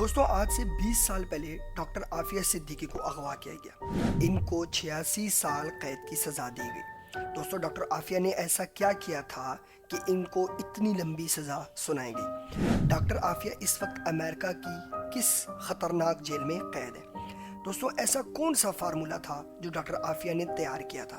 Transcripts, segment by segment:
دوستوں آج سے 20 سال پہلے ڈاکٹر عافیہ صدیقی کو اغوا کیا گیا۔ ان کو 86 سال قید کی سزا دی گئی۔ دوستوں ڈاکٹر عافیہ نے ایسا کیا کیا تھا کہ ان کو اتنی لمبی سزا سنائی گئی؟ ڈاکٹر عافیہ اس وقت امریکہ کی کس خطرناک جیل میں قید ہے؟ دوستوں ایسا کون سا فارمولا تھا جو ڈاکٹر عافیہ نے تیار کیا تھا؟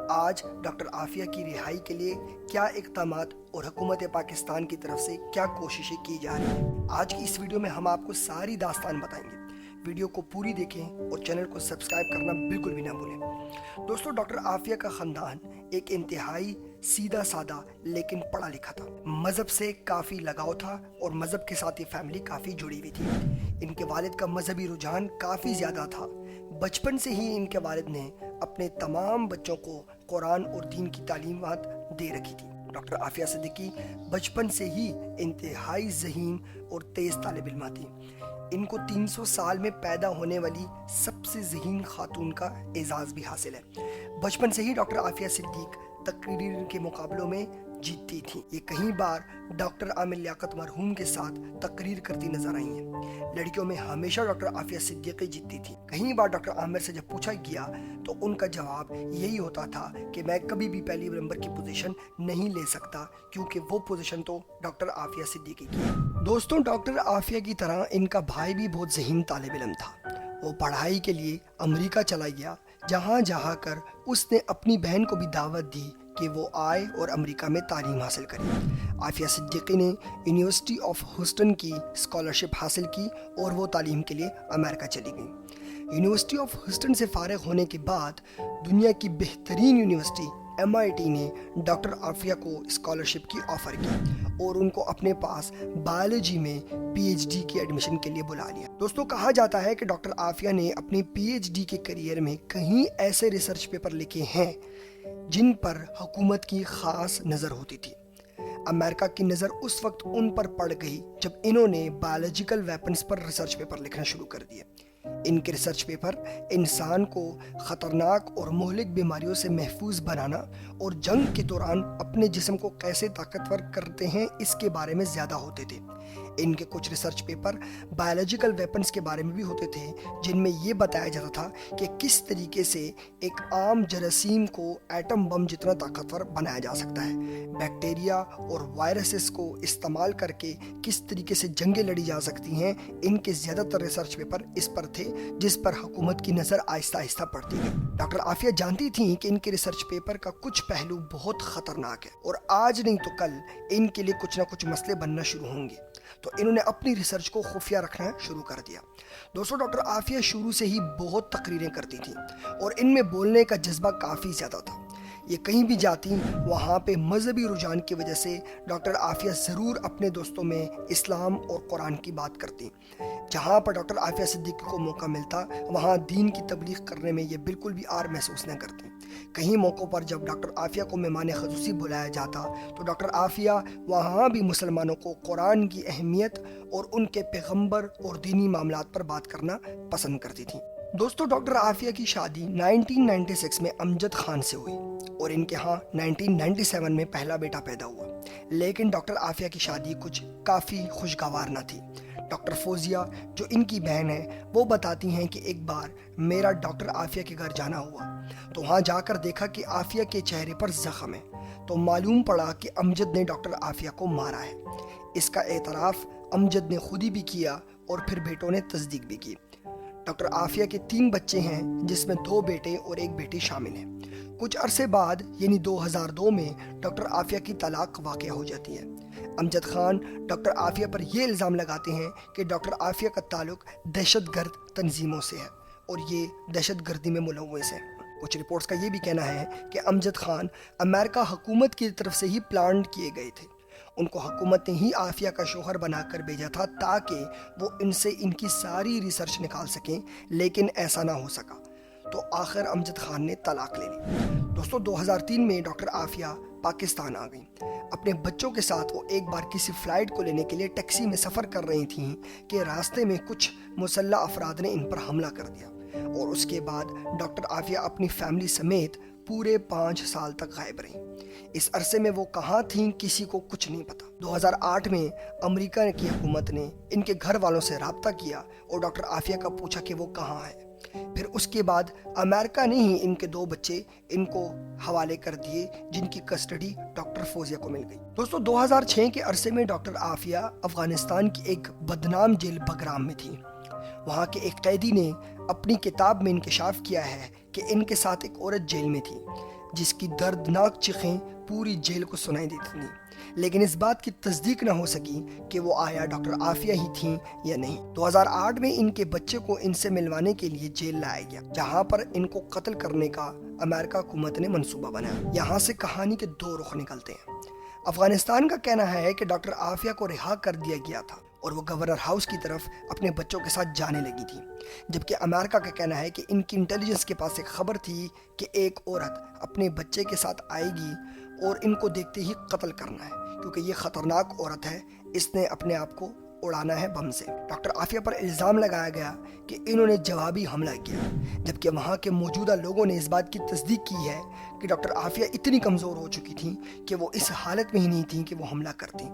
آج ڈاکٹر عافیہ کی رہائی کے لیے کیا اقدامات اور حکومت پاکستان کی طرف سے کیا کوششیں کی جا رہی ہیں؟ آج کی اس ویڈیو میں ہم آپ کو ساری داستان بتائیں گے۔ ویڈیو کو پوری دیکھیں اور چینل کو سبسکرائب کرنا بالکل بھی نہ بھولیں۔ دوستوں ڈاکٹر عافیہ کا خاندان ایک انتہائی سیدھا سادہ لیکن پڑھا لکھا تھا۔ مذہب سے کافی لگاؤ تھا اور مذہب کے ساتھ یہ فیملی کافی جڑی ہوئی تھی۔ ان کے والد کا مذہبی رجحان کافی زیادہ تھا۔ بچپن سے ہی ان کے والد نے اپنے تمام بچوں کو قرآن اور دین کی تعلیمات دے رکھی تھی۔ ڈاکٹر عافیہ صدیقی بچپن سے ہی انتہائی ذہین اور تیز طالب علم تھی۔ ان کو 300 سال میں پیدا ہونے والی سب سے ذہین خاتون کا اعزاز بھی حاصل ہے۔ بچپن سے ہی ڈاکٹر عافیہ صدیق تقریر کے مقابلوں میں جیتتی تھیں۔ یہ کئی بار ڈاکٹر عامر لیاقت مرحوم کے ساتھ تقریر کرتی نظر آئی ہیں۔ لڑکیوں میں ہمیشہ ڈاکٹر عافیہ صدیقی جیتتی تھی۔ کئی بار ڈاکٹر عامر سے جب پوچھا گیا تو ان کا جواب یہی ہوتا تھا کہ میں کبھی بھی پہلی نمبر کی پوزیشن نہیں لے سکتا کیونکہ وہ پوزیشن تو ڈاکٹر عافیہ صدیقی کی ہے۔ دوستوں ڈاکٹر عافیہ کی طرح ان کا بھائی بھی بہت ذہین طالب علم تھا۔ وہ پڑھائی کے لیے امریکہ چلا گیا، جہاں کر اس نے اپنی بہن کو بھی دعوت دی کہ وہ آئے اور امریکہ میں تعلیم حاصل کرے۔ عافیہ صدیقی نے یونیورسٹی آف ہیوسٹن کی اسکالرشپ حاصل کی اور وہ تعلیم کے لیے امریکہ چلی گئی۔ یونیورسٹی آف ہیوسٹن سے فارغ ہونے کے بعد دنیا کی بہترین یونیورسٹی MIT نے ڈاکٹر عافیہ کو اسکالرشپ کی آفر کی اور ان کو اپنے پاس بایولوجی میں PhD کی ایڈمیشن کے لیے بلا لیا۔ دوستوں کہا جاتا ہے کہ ڈاکٹر عافیہ نے اپنی PhD کے کیریئر میں کئی ایسے ریسرچ پیپر لکھے ہیں جن پر حکومت کی خاص نظر ہوتی تھی۔ امریکہ کی نظر اس وقت ان پر پڑ گئی جب انہوں نے بایولوجیکل ویپنز پر ریسرچ پیپر لکھنا شروع کر دیے۔ ان کے ریسرچ پیپر انسان کو خطرناک اور مہلک بیماریوں سے محفوظ بنانا اور جنگ کے دوران اپنے جسم کو کیسے طاقتور کرتے ہیں اس کے بارے میں زیادہ ہوتے تھے۔ ان کے کچھ ریسرچ پیپر بایولوجیکل ویپنز کے بارے میں بھی ہوتے تھے جن میں یہ بتایا جاتا تھا کہ کس طریقے سے ایک عام جراثیم کو ایٹم بم جتنا طاقتور بنایا جا سکتا ہے۔ بیکٹیریا اور وائرسز کو استعمال کر کے کس طریقے سے جنگیں لڑی جا سکتی ہیں۔ ان کے زیادہ تر ریسرچ پیپر اس پر تھے جس پر حکومت کی نظر آہستہ آہستہ پڑتی گئی۔ ڈاکٹر عافیہ جانتی تھیں کہ ان کے ریسرچ پیپر کا کچھ پہلو بہت خطرناک ہے اور آج نہیں تو کل ان کے لیے کچھ نہ کچھ مسئلے بننا شروع ہوں گے، تو انہوں نے اپنی ریسرچ کو خفیہ رکھنا شروع کر دیا۔ دوستوں ڈاکٹر عافیہ شروع سے ہی بہت تقریریں کرتی تھیں اور ان میں بولنے کا جذبہ کافی زیادہ تھا۔ یہ کہیں بھی جاتی وہاں پہ مذہبی رجحان کی وجہ سے ڈاکٹر عافیہ ضرور اپنے دوستوں میں اسلام اور قرآن کی بات کرتی۔ جہاں پر ڈاکٹر عافیہ صدیقی کو موقع ملتا وہاں دین کی تبلیغ کرنے میں یہ بالکل بھی آر محسوس نہ کرتی۔ کئی موقعوں پر جب ڈاکٹر عافیہ کو مہمان خصوصی بلایا جاتا تو ڈاکٹر عافیہ وہاں بھی مسلمانوں کو قرآن کی اہمیت اور ان کے پیغمبر اور دینی معاملات پر بات کرنا پسند کرتی تھیں۔ دوستوں ڈاکٹر عافیہ کی شادی 1996 میں امجد خان سے ہوئی اور ان کے ہاں 1997 میں پہلا بیٹا پیدا ہوا، لیکن ڈاکٹر عافیہ کی شادی کچھ کافی خوشگوار نہ تھی۔ ڈاکٹر فوزیہ جو ان کی بہن ہے وہ بتاتی ہیں کہ ایک بار میرا ڈاکٹر عافیہ کے گھر جانا ہوا تو وہاں جا کر دیکھا کہ عافیہ کے چہرے پر زخم ہے، تو معلوم پڑا کہ امجد نے ڈاکٹر عافیہ کو مارا ہے۔ اس کا اعتراف امجد نے خود ہی بھی کیا اور پھر بیٹوں نے تصدیق بھی کی۔ ڈاکٹر عافیہ کے 3 بچے ہیں جس میں 2 بیٹے اور 1 بیٹی شامل ہیں۔ کچھ عرصے بعد یعنی 2002 میں ڈاکٹر عافیہ کی طلاق واقع ہو جاتی ہے۔ امجد خان ڈاکٹر عافیہ پر یہ الزام لگاتے ہیں کہ ڈاکٹر عافیہ کا تعلق دہشت گرد تنظیموں سے ہے اور یہ دہشت گردی میں ملوث ہے۔ کچھ رپورٹس کا یہ بھی کہنا ہے کہ امجد خان امریکہ حکومت کی طرف سے ہی پلانڈ کیے گئے تھے۔ ان کو حکومت نے ہی عافیہ کا شوہر بنا کر بھیجا تھا تاکہ وہ ان سے ان کی ساری ریسرچ نکال سکیں، لیکن ایسا نہ ہو سکا تو آخر امجد خان نے طلاق لے لی۔ دوستوں 2003 میں ڈاکٹر عافیہ پاکستان آ گئیں۔ اپنے بچوں کے ساتھ وہ ایک بار کسی فلائٹ کو لینے کے لیے ٹیکسی میں سفر کر رہی تھیں کہ راستے میں کچھ مسلح افراد نے ان پر حملہ کر دیا اور اس کے بعد ڈاکٹر عافیہ اپنی فیملی سمیت پورے 5 سال تک غائب رہیں۔ اس عرصے میں وہ کہاں تھیں کسی کو کچھ نہیں پتا۔ 2008 میں امریکہ کی حکومت نے ان کے گھر والوں سے رابطہ کیا اور ڈاکٹر عافیہ کا پوچھا کہ وہ کہاں ہے۔ پھر اس کے بعد امریکہ نے ہی ان کے 2 بچے ان کو حوالے کر دیے، جن کی کسٹڈی ڈاکٹر فوزیہ کو مل گئی۔ دوستو 2006 کے عرصے میں ڈاکٹر عافیہ افغانستان کی ایک بدنام جیل بگرام میں تھی۔ وہاں کے ایک قیدی نے اپنی کتاب میں انکشاف کیا ہے کہ ان کے ساتھ ایک عورت جیل میں تھی جس کی دردناک چیخیں پوری جیل کو سنائی دیتی تھیں، لیکن اس بات کی تصدیق نہ ہو سکی کہ وہ آیا ڈاکٹر عافیہ ہی تھیں یا نہیں۔ 2008 میں ان کے بچے کو ان سے ملوانے کے لیے جیل لایا گیا، جہاں پر ان کو قتل کرنے کا امریکہ حکومت نے منصوبہ بنایا۔ یہاں سے کہانی کے 2 رخ نکلتے ہیں۔ افغانستان کا کہنا ہے کہ ڈاکٹر عافیہ کو رہا کر دیا گیا تھا اور وہ گورنر ہاؤس کی طرف اپنے بچوں کے ساتھ جانے لگی تھی، جبکہ امریکہ کا کہنا ہے کہ ان کی انٹیلیجنس کے پاس ایک خبر تھی کہ ایک عورت اپنے بچے کے ساتھ آئے گی اور ان کو دیکھتے ہی قتل کرنا ہے، کیونکہ یہ خطرناک عورت ہے، اس نے اپنے آپ کو اڑانا ہے بم سے۔ ڈاکٹر عافیہ پر الزام لگایا گیا کہ انہوں نے جوابی حملہ کیا، جبکہ وہاں کے موجودہ لوگوں نے اس بات کی تصدیق کی ہے کہ ڈاکٹر عافیہ اتنی کمزور ہو چکی تھیں کہ وہ اس حالت میں ہی نہیں تھیں کہ وہ حملہ کرتیں۔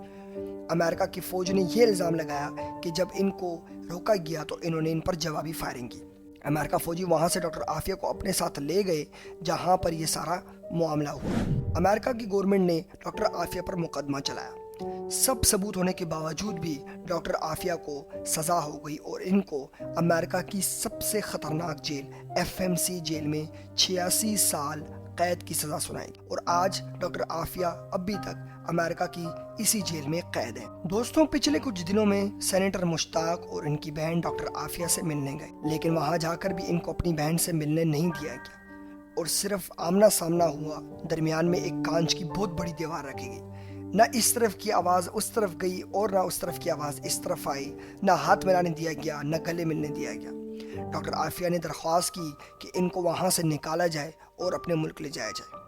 امریکہ کی فوج نے یہ الزام لگایا کہ جب ان کو روکا گیا تو انہوں نے ان پر جوابی فائرنگ کی۔ امریکہ فوجی وہاں سے ڈاکٹر عافیہ کو اپنے ساتھ لے گئے جہاں پر یہ سارا معاملہ ہوا۔ امریکہ کی گورنمنٹ نے ڈاکٹر عافیہ پر مقدمہ چلایا۔ سب ثبوت ہونے کے باوجود بھی ڈاکٹر عافیہ کو سزا ہو گئی اور ان کو امریکہ کی سب سے خطرناک جیل FMC جیل میں 86 سال قید کی سزا سنائی، اور آج ڈاکٹر عافیہ اب بھی تک امریکہ کی اسی جیل میں قید ہے۔ دوستوں پچھلے کچھ دنوں میں سینیٹر مشتاق اور ان کی بہن ڈاکٹر عافیہ سے ملنے گئے، لیکن وہاں جا کر بھی ان کو اپنی بہن سے ملنے نہیں دیا گیا اور صرف آمنا سامنا ہوا۔ درمیان میں ایک کانچ کی بہت بڑی دیوار رکھی گئی، نہ اس طرف کی آواز اس طرف گئی اور نہ اس طرف کی آواز اس طرف آئی، نہ ہاتھ ملانے دیا گیا، نہ گلے ملنے دیا گیا۔ ڈاکٹر عافیہ نے درخواست کی کہ ان کو وہاں سے نکالا جائے اور اپنے ملک لے جایا جائے۔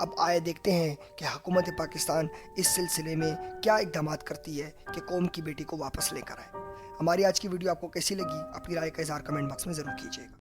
اب آئے دیکھتے ہیں کہ حکومت پاکستان اس سلسلے میں کیا اقدامات کرتی ہے کہ قوم کی بیٹی کو واپس لے کر آئے۔ ہماری آج کی ویڈیو آپ کو کیسی لگی؟ اپنی رائے کا اظہار کمنٹ باکس میں ضرور کیجیے گا۔